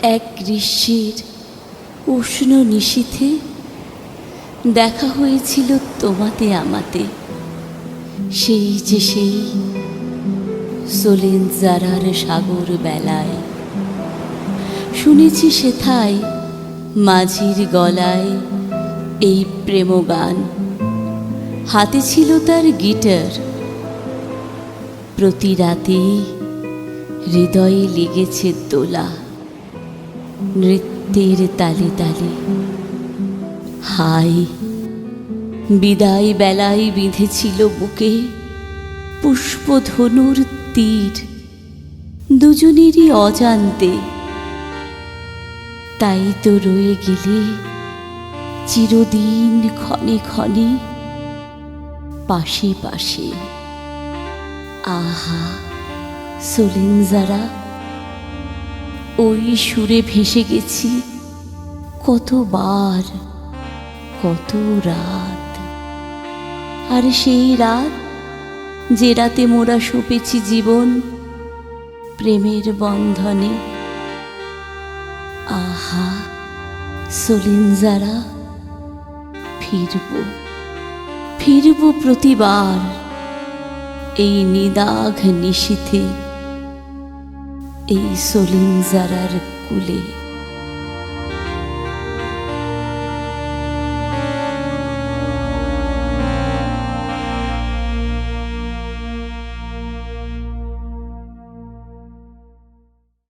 এক গ্রীষ্মের উষ্ণ নিশীথে দেখা হয়েছিল তোমাতে আমাতে। সেই যে সেই সোলেনজারার সাগর বেলায় শুনেছি সেথায় মাঝির গলায় এই প্রেমগান। হাতে ছিল তার গিটার। প্রতি রাতে হৃদয়ে লেগেছে দোলা, নৃত্যের তালে তালে। হায় বিদায় বেলায় বিঁধেছিল বুকে পুষ্পধনুর তীর, দুজনেরই অজান্তে। তাই তো রয়ে গেলে চিরদিন ক্ষণে ক্ষণে পাশে পাশে। আহা সোলেনজারা, ওই সুরে ভেসে গেছি কতবার, কত রাত। আর সেই রাত যে রাতে মোরা সপেছি জীবন প্রেমের বন্ধনে। আহা সোলেনজারা, ফিরব ফিরব প্রতিবার এই নিদাঘ নিশীথে, এই সোলেনজারার কুলে।